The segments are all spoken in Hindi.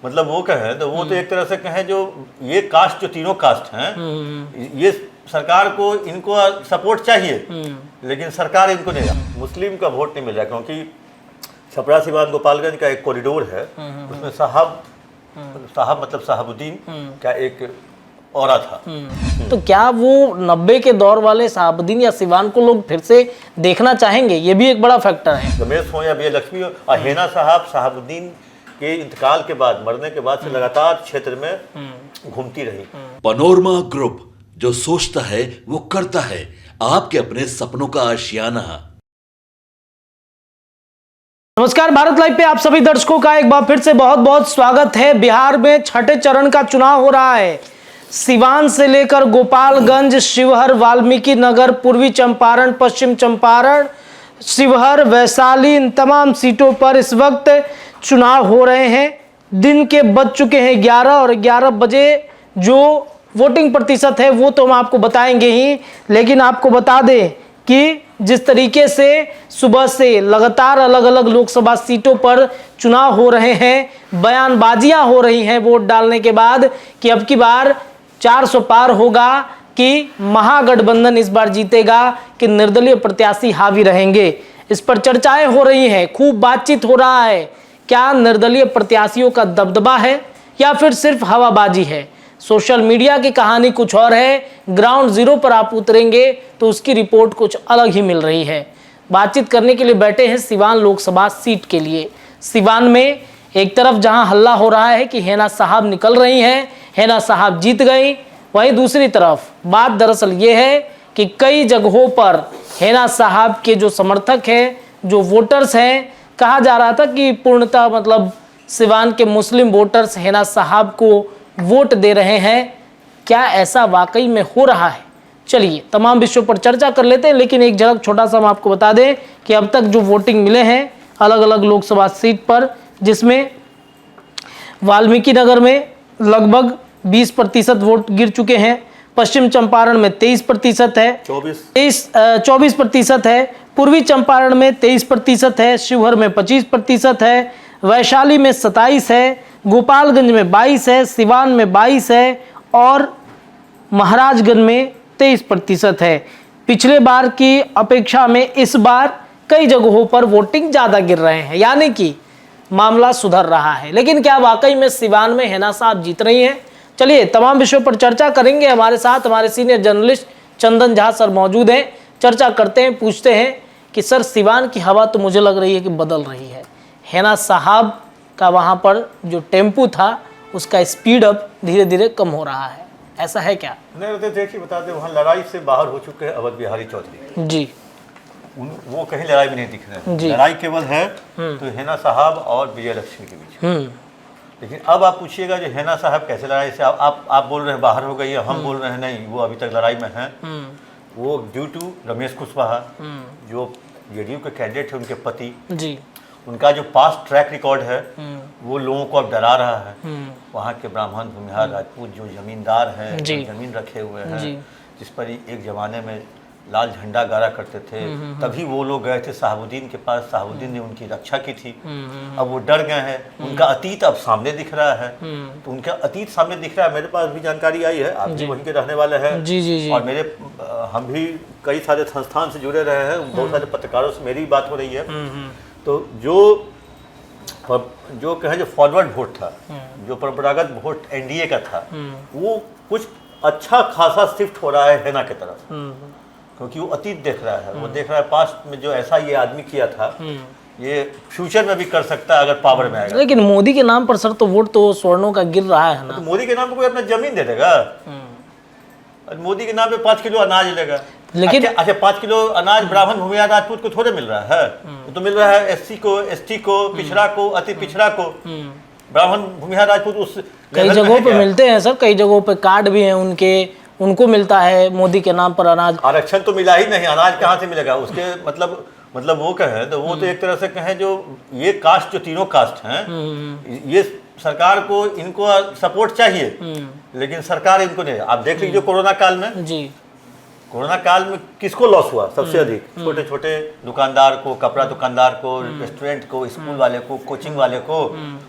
मतलब वो कहें तो वो तो एक तरह से कहें जो ये कास्ट जो तीनों कास्ट हैं ये सरकार को इनको सपोर्ट चाहिए लेकिन सरकार इनको नहीं मुस्लिम का वोट नहीं मिल रहा क्योंकि छपरा सिवान गोपालगंज का एक कॉरिडोर है उसमें साहब मतलब साहबुद्दीन का एक औरा था। तो क्या वो 90 के दौर वाले साहबुद्दीन या सिवान को लोग फिर से देखना चाहेंगे? ये भी एक बड़ा फैक्टर है। रमेश हो या विजयलक्ष्मी हो और हेना साहब साहबुद्दीन के इंतकाल के बाद मरने के बाद से लगातार क्षेत्र में घूमती रही। पनोरमा ग्रुप, जो सोचता है वो करता है। आपके अपने सपनों का आशियाना। नमस्कार, भारत लाइव पे आप सभी दर्शकों का एक बार फिर से बहुत बहुत स्वागत है। बिहार में छठे चरण का चुनाव हो रहा है। सिवान से लेकर गोपालगंज, शिवहर, वाल्मीकि नगर, पूर्वी चंपारण, पश्चिम चंपारण, शिवहर, वैशाली, इन तमाम सीटों पर इस वक्त चुनाव हो रहे हैं। दिन के बज चुके हैं 11 और 11 बजे जो वोटिंग प्रतिशत है वो तो हम आपको बताएंगे ही, लेकिन आपको बता दें कि जिस तरीके से सुबह से लगातार अलग अलग लोकसभा सीटों पर चुनाव हो रहे हैं, बयानबाजियां हो रही हैं वोट डालने के बाद कि अब की बार 400 पार होगा, कि महागठबंधन इस बार जीतेगा, कि निर्दलीय प्रत्याशी हावी रहेंगे। इस पर चर्चाएं हो रही हैं, खूब बातचीत हो रहा है। क्या निर्दलीय प्रत्याशियों का दबदबा है या फिर सिर्फ हवाबाजी है? सोशल मीडिया की कहानी कुछ और है, ग्राउंड जीरो पर आप उतरेंगे तो उसकी रिपोर्ट कुछ अलग ही मिल रही है। बातचीत करने के लिए बैठे हैं सिवान लोकसभा सीट के लिए। सिवान में एक तरफ जहां हल्ला हो रहा है कि हेना साहब निकल रही हैं, हेना साहब जीत गई, वहीं दूसरी तरफ बात दरअसल ये है कि कई जगहों पर हेना साहब के जो समर्थक हैं, जो वोटर्स हैं, कहा जा रहा था कि पूर्णतः मतलब सिवान के मुस्लिम वोटर्स हेना साहब को वोट दे रहे हैं। क्या ऐसा वाकई में हो रहा है? चलिए तमाम विषयों पर चर्चा कर लेते हैं, लेकिन एक झलक छोटा सा हम आपको बता दें कि अब तक जो वोटिंग मिले हैं अलग अलग लोकसभा सीट पर, जिसमें वाल्मीकि नगर में लगभग 20% वोट गिर चुके हैं, पश्चिम चंपारण में 23% है, 24% है, पूर्वी चंपारण में 23% है, शिवहर में 25% है, वैशाली में 27 है, गोपालगंज में 22 है, सिवान में 22 है और महाराजगंज में 23% है। पिछले बार की अपेक्षा में इस बार कई जगहों पर वोटिंग ज़्यादा गिर रहे हैं, यानी कि मामला सुधर रहा है। लेकिन क्या वाकई में सिवान में हेना साहब जीत रही हैं? चलिए तमाम विषयों पर चर्चा करेंगे। हमारे साथ हमारे senior journalist Chandan Jha sir मौजूद हैं। चर्चा करते हैं, पूछते हैं कि सर सिवान की हवा तो मुझे लग रही है कि बदल रही है। हेना साहब का वहाँ पर जो टेम्पू था उसका स्पीड अब धीरे धीरे कम हो रहा है, ऐसा है क्या? नहीं तो देखिए बता दें, वहाँ लड़ाई से बाहर हो चुके हैं अवध बिहारी चौधरी जी। वो कहीं लड़ाई में नहीं दिख रहे हैं। लड़ाई केवल है तो हेना साहब और विजयलक्ष्मी के बीच। लेकिन अब आप पूछिएगा जो हेना साहब कैसे लड़ाई से आप बोल रहे हैं बाहर हो गई है, हम बोल रहे हैं नहीं, वो अभी तक लड़ाई में हैं। वो ड्यू टू रमेश कुशवाहा जो जेडीयू के कैंडिडेट है, उनके पति जी, उनका जो पास्ट ट्रैक रिकॉर्ड है वो लोगों को अब डरा रहा है। वहाँ के ब्राह्मण भूमिहार राजपूत जो जमींदार हैं, जमीन रखे हुए हैं, जिस पर एक जमाने में लाल झंडा गाड़ा करते थे, तभी वो लोग गए थे साहबुद्दीन के पास, साहबुद्दीन ने उनकी रक्षा की थी। अब वो डर गए हैं, उनका अतीत अब सामने दिख रहा है। तो उनका अतीत सामने दिख रहा है। मेरे पास भी जानकारी आई है, आप भी वहीं के रहने वाले हैं और हम भी कई सारे संस्थान से जुड़े रहे हैं, बहुत सारे पत्रकारों से मेरी बात हो रही है। तो जो कहें जो फॉरवर्ड वोट था, जो परंपरागत वोट एनडीए का था, वो कुछ अच्छा खासा शिफ्ट हो रहा है हेना की तरफ, क्योंकि वो अतीत देख रहा है। वो देख रहा है पास्ट में जो ऐसा ये आदमी किया था ये फ्यूचर में भी कर सकता है अगर पावर में आएगा। लेकिन मोदी के नाम पर सर तो वोट तो स्वर्णों का गिर रहा है ना। तो मोदी के नाम पर कोई अपना जमीन दे देगा? मोदी के नाम पे 5 किलो अनाज लेगा। लेकिन अच्छा 5 किलो अनाज ब्राह्मण भूमिहार राजपूत को थोड़े मिल रहा है, तो मिल रहा है एससी को, एसटी को, पिछड़ा को, अति पिछड़ा को। ब्राह्मण भूमिहार राजपूत उस कई जगहों पे मिलते हैं सर, कई जगहों पे कार्ड भी हैं उनको मिलता है मोदी के नाम पर अनाज। आरक्षण तो मिला ही नहीं, अनाज कहाँ से मिलेगा उसके? मतलब वो कहें तो वो तो एक तरह से कहें जो ये कास्ट जो तीनों कास्ट हैं ये सरकार को इनको सपोर्ट चाहिए लेकिन सरकार इनको नहीं। आप देख लीजिए कोरोना काल में जी, कोरोना काल में किसको लॉस हुआ सबसे अधिक? छोटे छोटे दुकानदार को, कपड़ा दुकानदार को, रेस्टोरेंट को, स्कूल वाले को, कोचिंग वाले को।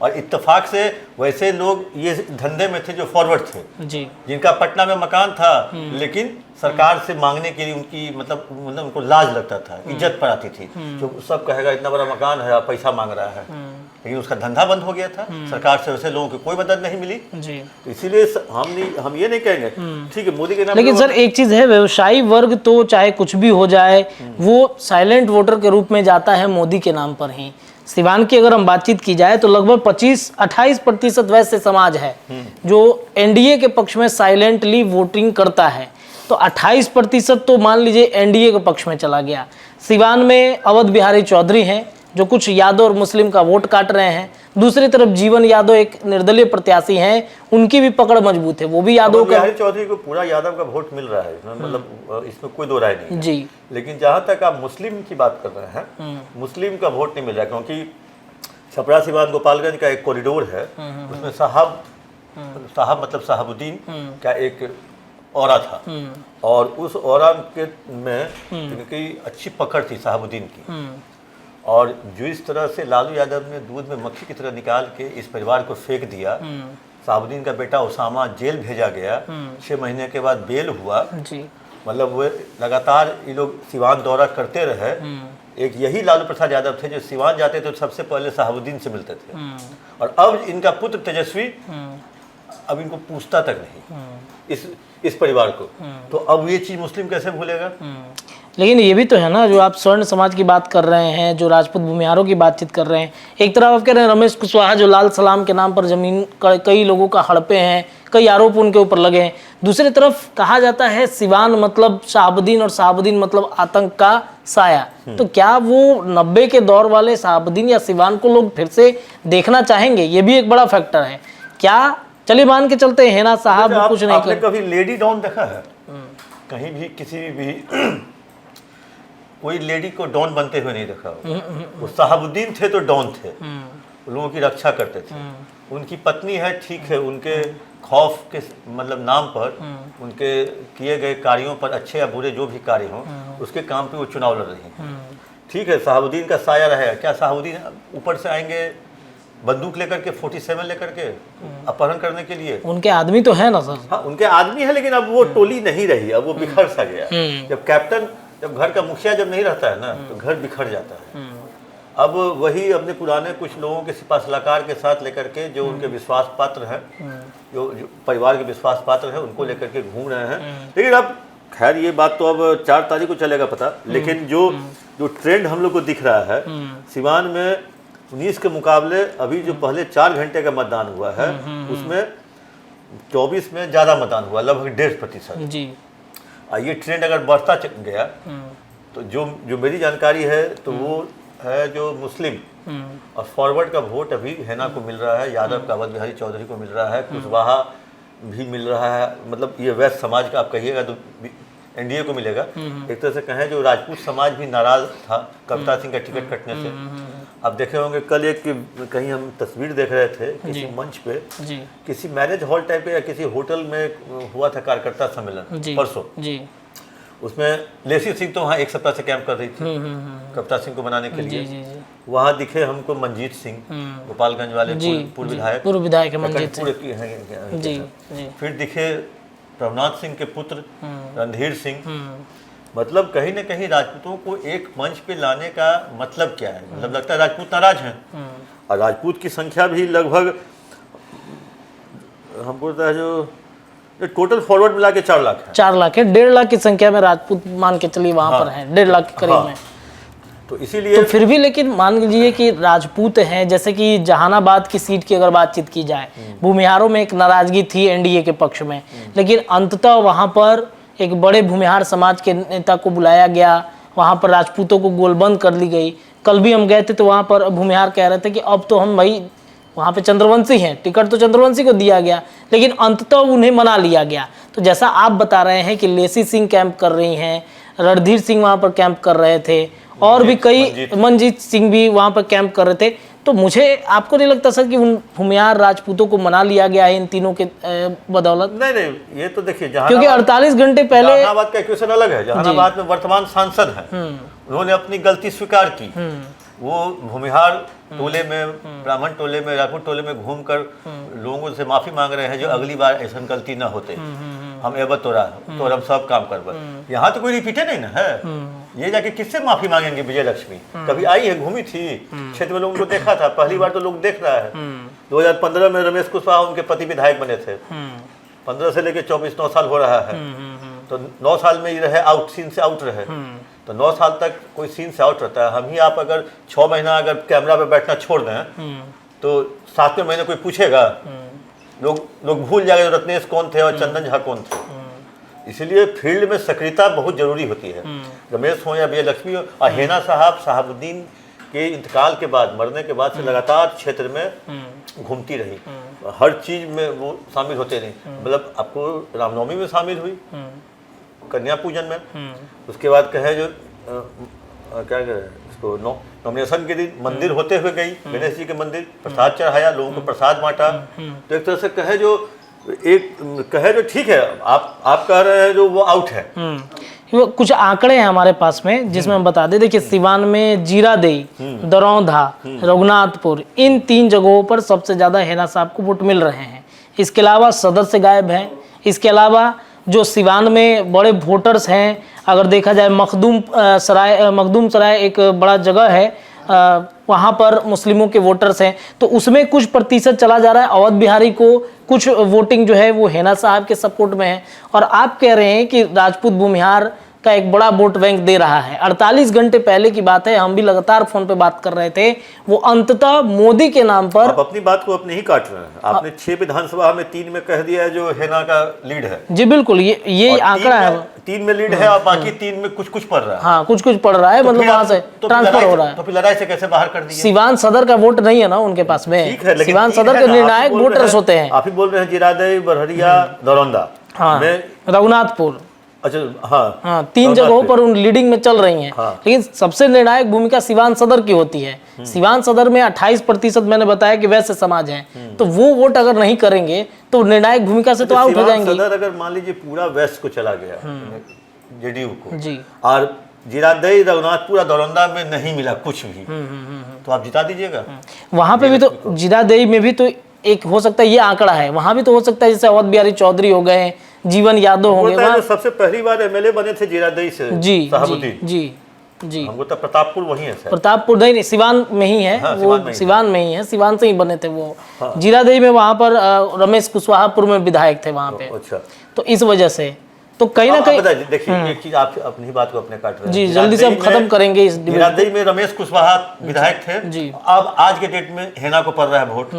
और इत्तेफाक से वैसे लोग ये धंधे में थे जो फॉरवर्ड थे जी, जिनका पटना में मकान था, लेकिन सरकार से मांगने के लिए उनकी मतलब उनको लाज लगता था, इज्जत पर आती थी। जो सब कहेगा इतना बड़ा मकान है, आप पैसा मांग रहा है, लेकिन उसका धंधा बंद हो गया था। सरकार से वैसे लोगों की कोई मदद नहीं मिली जी। तो इसीलिए हम ये नहीं कहेंगे ठीक है मोदी के नाम। लेकिन सर एक चीज है, व्यवसायी वर्ग तो चाहे कुछ भी हो जाए वो साइलेंट वोटर के रूप में जाता है मोदी के नाम पर ही। सिवान की अगर हम बातचीत की जाए तो लगभग 25-28% वैसे समाज है जो एनडीए के पक्ष में साइलेंटली वोटिंग करता है, तो 28% तो मान लीजिए एनडीए के पक्ष में चला गया। सिवान में अवध बिहारी चौधरी हैं जो कुछ यादव और मुस्लिम का वोट काट रहे हैं। दूसरी तरफ जीवन यादव एक निर्दलीय प्रत्याशी हैं, उनकी भी पकड़ मजबूत है, वो भी यादव का। बिहारी चौधरी को पूरा यादव का वोट मिल रहा है, मतलब इसमें कोई दो राय नहीं है। जी। लेकिन जहाँ तक आप मुस्लिम की बात कर रहे हैं, मुस्लिम का वोट नहीं मिल रहा है, क्योंकि छपरा सिवान गोपालगंज का एक कॉरिडोर है, उसमें साहब मतलब साहबुद्दीन का एक औरा था, और उस औरा के में इनकी अच्छी पकड़ थी साहबुद्दीन की। और जो इस तरह से लालू यादव ने दूध में मक्खी की तरह निकाल के इस परिवार को फेंक दिया, साहबुद्दीन का बेटा उसामा जेल भेजा गया, 6 महीने के बाद बेल हुआ जी। मतलब वो लगातार ये लोग सिवान दौरा करते रहे। एक यही लालू प्रसाद यादव थे जो सिवान जाते थे तो सबसे पहले साहबुद्दीन से मिलते थे, और अब इनका पुत्र तेजस्वी अब इनको पूछता तक नहीं इस परिवार को, तो अब ये चीज मुस्लिम कैसे भूलेगा? लेकिन ये भी तो है ना, जो आप स्वर्ण समाज की बात कर रहे हैं, जो राजपूत भूमिहारों की बातचीत कर रहे हैं, एक तरफ आप कह रहे हैं रमेश कुशवाहा जो लाल सलाम के नाम पर जमीन कई लोगों का हड़पे हैं, कई आरोप उनके ऊपर लगे हैं। दूसरी तरफ कहा जाता है सिवान मतलब शहाबुद्दीन और शहाबुद्दीन मतलब आतंक का साया, तो क्या वो 90 के दौर वाले शहाबुद्दीन या सिवान को लोग फिर से देखना चाहेंगे? ये भी एक बड़ा फैक्टर है क्या? चलिए मान के चलते हैं ना साहब कुछ नहीं आपने कभी लेडी डॉन देखा है? कहीं भी किसी भी कोई लेडी को डॉन बनते हुए नहीं देखा। वो साहबुद्दीन थे तो डॉन थे, लोगों की रक्षा करते थे। उनकी पत्नी है, ठीक है, उनके खौफ के मतलब नाम पर, उनके किए गए कार्यों पर, अच्छे या बुरे जो भी कार्य हों, उसके काम पे वो चुनाव लड़ रही हैं। ठीक है, साहबुद्दीन का साया रहेगा क्या? साहबुद्दीन ऊपर से आएंगे बंदूक लेकर के, 47 लेकर के अपहरण करने के लिए? उनके आदमी तो है ना सर। हाँ, उनके आदमी है, लेकिन अब वो टोली नहीं रही, अब वो बिखर सा गया। जब घर का मुखिया जब नहीं रहता है ना, तो घर बिखर जाता है। अब वही अपने पुराने कुछ लोगों के सिपा सलाहकार के साथ लेकर के, जो उनके विश्वास पात्र हैं, जो परिवार के विश्वास पात्र हैं, उनको लेकर के घूम रहे हैं। लेकिन अब खैर ये बात तो अब 4 तारीख को चलेगा पता, लेकिन जो ट्रेंड हम लोग को दिख रहा है, सिवान में 19 के मुकाबले अभी जो पहले 4 घंटे का मतदान हुआ है, उसमें 24 में ज़्यादा मतदान हुआ, लगभग 1.5% जी। ये ट्रेंड अगर बढ़ता गया तो जो मेरी जानकारी है तो वो है जो मुस्लिम और फॉरवर्ड का वोट अभी हैना को मिल रहा है, यादव का अवध बिहारी चौधरी को मिल रहा है, कुशवाहा भी मिल रहा है, मतलब ये वैश्य समाज का आप कहिएगा तो एनडीए को मिलेगा। एक तरह से कहें जो राजपूत समाज भी नाराज था कविता सिंह का टिकट कटने से। आप देखे होंगे कल एक कहीं हम तस्वीर देख रहे थे किसी मंच पे, किसी मैरिज हॉल टाइप या किसी होटल में हुआ था कार्यकर्ता सम्मेलन परसों, उसमें लेसी सिंह तो वहाँ 1 सप्ताह से कैंप कर रही थी कविता सिंह को बनाने के लिए। वहाँ दिखे हमको मंजीत सिंह, गोपालगंज वाले पूर्व विधायक मंजीत सिंह। फिर दिखे प्रभुनाथ सिंह के पुत्र रणधीर सिंह। मतलब कहीं ना कहीं राजपूतों को एक मंच पे लाने का मतलब क्या है? मतलब लगता है राजपूत नाराज हैं, और राजपूत की संख्या भी लगभग हम बोलता है जो टोटल फॉरवर्ड मिला के 4 लाख है। 4 लाख है, 1.5 लाख की संख्या में राजपूत मान के चलिए वहां पर है, 1.5 लाख के करीब में। तो इसीलिए तो फिर भी लेकिन मान लीजिए कि राजपूत हैं, जैसे कि जहानाबाद की सीट की अगर बातचीत की जाए, भूमिहारों में एक नाराजगी थी एनडीए के पक्ष में, लेकिन अंततः वहां पर एक बड़े भूमिहार समाज के नेता को बुलाया गया, वहां पर राजपूतों को गोलबंद कर ली गई। कल भी हम गए थे तो वहां पर भूमिहार कह रहे थे कि अब तो हम भाई वहाँ पे चंद्रवंशी हैं, टिकट तो चंद्रवंशी को दिया गया, लेकिन अंततः उन्हें मना लिया गया। तो जैसा आप बता रहे हैं कि लेसी सिंह कैंप कर रही हैं, रणधीर सिंह वहाँ पर कैंप कर रहे थे, और भी कई मंजीत सिंह भी वहाँ पर कैंप कर रहे थे, तो मुझे आपको नहीं लगता सर कि उन भूमिहार राजपूतों को मना लिया गया है इन तीनों के बदौलत? नहीं, ये तो देखिए क्योंकि 48 घंटे पहले जहानाबाद का क्वेश्चन अलग है। जहानाबाद में वर्तमान सांसद हैं, उन्होंने अपनी गलती स्वीकार की। वो भूमिहार टोले में, ब्राह्मण टोले में, राजपूत टोले में घूमकर लोगों से माफी मांग रहे हैं जो अगली बार ऐसा गलती ना होते, हम एबत तो हम सब काम करब। यहाँ तो कोई रिपीटे नहीं ना है। ये जाके किससे माफी मांगेंगे? विजय लक्ष्मी कभी आई है, घूमी थी क्षेत्र में, लोगों को देखा था, पहली बार तो लोग देख रहा है। 2015 में रमेश कुशवाहा उनके पति विधायक बने थे, 15 से लेकर 24 9 साल हो रहा है। तो 9 साल में ये रहे आउट, सीन से आउट रहे। तो 9 साल तक कोई सीन से आउट रहता है। हम ही आप अगर 6 महीना अगर कैमरा पे बैठना छोड़ दें तो 7वें महीने कोई पूछेगा? लोग भूल जाएंगे रत्नेश कौन थे और चंदन झा कौन थे। इसलिए फील्ड में सक्रियता बहुत जरूरी होती है। रमेश हो या विजय लक्ष्मी हो। और हेना साहब शहाबुद्दीन के इंतकाल के बाद, मरने के बाद से लगातार क्षेत्र में घूमती रही, हर चीज में वो शामिल होते रही। मतलब आपको रामनवमी में शामिल हुई, कन्या पूजन में, उसके बाद कहे जो क्या कहे इसको, नॉमिनेशन के दिन मंदिर होते हुए गई, गणेश जी के मंदिर, प्रसाद चढ़ाया, लोगों को प्रसाद बांटा। तो एक तरह से कहे जो ठीक है, आप कह रहे हैं जो वो आउट है। वो कुछ आंकड़े हैं हमारे पास में जिसमें हम बता दें। देखिए, सिवान में जीरादेई, दरौंधा, रघुनाथपुर, इन 3 जगहों पर सबसे ज्यादा हेना साहब को वोट मिल रहे हैं। इसके अलावा सदर से गायब हैं। इसके अलावा जो सिवान में बड़े वोटर्स हैं, अगर देखा जाए मखदूम सराय एक बड़ा जगह है, वहाँ पर मुस्लिमों के वोटर्स हैं, तो उसमें कुछ प्रतिशत चला जा रहा है अवध बिहारी को, कुछ वोटिंग जो है वो हेना साहब के सपोर्ट में है। और आप कह रहे हैं कि राजपूत भूमिहार का एक बड़ा वोट बैंक दे रहा है। 48 घंटे पहले की बात है, हम भी लगातार फोन पे बात कर रहे थे, वो अंततः मोदी के नाम पर। आप अपनी बात को अपने ही काट रहे हैं। आपने 6 विधानसभा में 3 में कह दिया है जो हेना का लीड है। जी बिल्कुल, ये आंकड़ा है। 3 में लीड है और बाकी 3 में कुछ पड़ रहा है। हाँ, कुछ पड़ रहा है, मतलब वहां से ट्रांसफर हो रहा है। तो फिर लड़ाई से कैसे बाहर कर दिया? सिवान सदर का वोट नहीं है ना उनके पास में। सिवान सदर के निर्णायक वोटर्स होते हैं। आप ही बोल रहे हैं जीरादेई, बरहरिया, दरौंदा, रघुनाथपुर, अच्छा हाँ 3 जगहों पर उन लीडिंग में चल रही हैं। लेकिन सबसे निर्णायक भूमिका सिवान सदर की होती है। सिवान सदर में 28% मैंने बताया कि वैसे समाज हैं, तो वो वोट अगर नहीं करेंगे तो निर्णायक भूमिका से तो आउट हो जाएंगे। सदर अगर मान लीजिए पूरा वेस्ट को चला गया, जेडीयू को जी, और जीरादेई, रघुनाथपुर, दरौंदा में नहीं मिला कुछ भी, तो आप जिता दीजिएगा। वहां पे भी तो जीरादेई में भी तो एक हो सकता है, ये आंकड़ा है, वहां भी तो हो सकता है जैसे अवध बिहारी चौधरी हो गए, जीवन यादव होंगे। वहाँ सबसे पहली बार एमएलए बने थे जीरादेई से, जी हमको तो प्रतापपुर वही है, प्रतापपुर नहीं, सिवान में ही है। हाँ, वो सिवान में ही है, सिवान से ही बने थे वो। हाँ। जीरादेई में वहां पर रमेश कुशवाहापुर में विधायक थे वहां पे। अच्छा, तो इस वजह से तो कहीं ना कहीं देखिए एक चीज, आप अपनी बात को अपने काट रहे हैं जी, जल्दी से हम खत्म करेंगे इस जीरादेई में रमेश कुशवाहा विधायक थे जी। अब आज के डेट में हेना को पड़ रहा है वोट,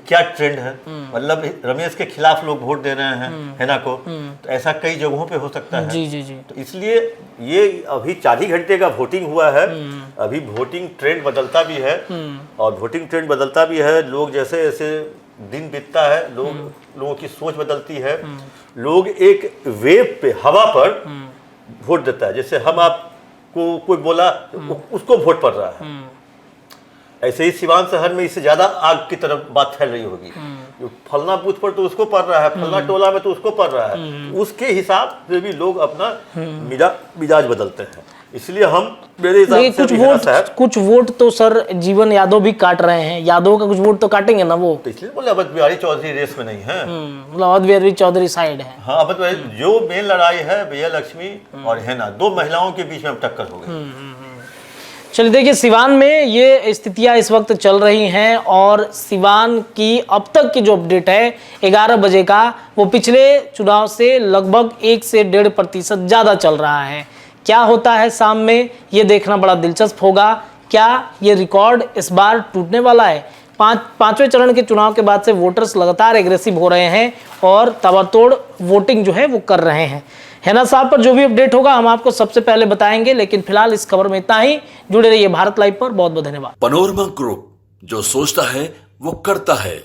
क्या ट्रेंड है? मतलब रमेश के खिलाफ लोग वोट दे रहे हैं हेना को, तो ऐसा कई जगहों पे हो सकता है। जी जी जी। तो इसलिए ये अभी 40 घंटे का वोटिंग हुआ है, अभी वोटिंग ट्रेंड बदलता भी है, और वोटिंग ट्रेंड बदलता भी है। लोग जैसे जैसे दिन बीतता है, लोगों की सोच बदलती है, लोग एक वेव पे, हवा पर वोट देता है। जैसे हम आपको कोई बोला उसको वोट पड़ रहा है, ऐसे ही सिवान शहर में इससे ज्यादा आग की तरफ बात फैल रही होगी। फलना बूथ पर तो उसको पड़ रहा है, फलना टोला में तो उसको पड़ रहा है, उसके हिसाब से भी लोग अपना मिजाज बदलते हैं। इसलिए हम मेरे हिसाब से कुछ वोट तो सर जीवन यादव भी काट रहे हैं, यादव का कुछ वोट तो काटेंगे ना वो, तो इसलिए बोले अवध बिहारी चौधरी रेस में नहीं है, मतलब अवध बिहारी चौधरी साइड है। हाँ, अवध बिहारी जो मेन लड़ाई है विजय लक्ष्मी और हेना, 2 महिलाओं के बीच में टक्कर हो गई। चलिए देखिए, सिवान में ये स्थितियां इस वक्त चल रही हैं, और सिवान की अब तक की जो अपडेट है 11 बजे का, वो पिछले चुनाव से लगभग 1 से 1.5% ज़्यादा चल रहा है। क्या होता है शाम में, ये देखना बड़ा दिलचस्प होगा। क्या ये रिकॉर्ड इस बार टूटने वाला है? पांचवें चरण के चुनाव के बाद से वोटर्स लगातार एग्रेसिव हो रहे हैं और ताबड़तोड़ वोटिंग जो है वो कर रहे हैं। हेना साहब पर जो भी अपडेट होगा हम आपको सबसे पहले बताएंगे, लेकिन फिलहाल इस खबर में इतना ही। जुड़े रहिए भारत लाइव पर। बहुत बहुत धन्यवाद। पनोरमा ग्रुप, जो सोचता है वो करता है।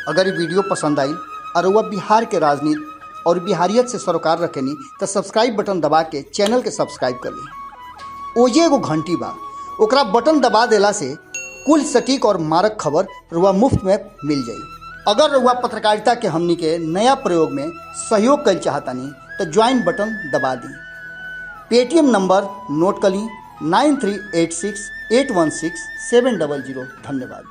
अगर ये वीडियो पसंद आई और वह बिहार के राजनीति और बिहारियत से सरोकार रखेनी तो सब्सक्राइब बटन दबा के चैनल के सब्सक्राइब कर ली। ओजे एगो घंटी बा, ओकरा बटन दबा देला से कुल सटीक और मारक खबर रुआ मुफ्त में मिल जाई। अगर रुआ पत्रकारिता के हमनी के नया प्रयोग में सहयोग कर चाहतानी तो ज्वाइन बटन दबा दी। पेटीएम नंबर नोट कर ली 9386816700। धन्यवाद।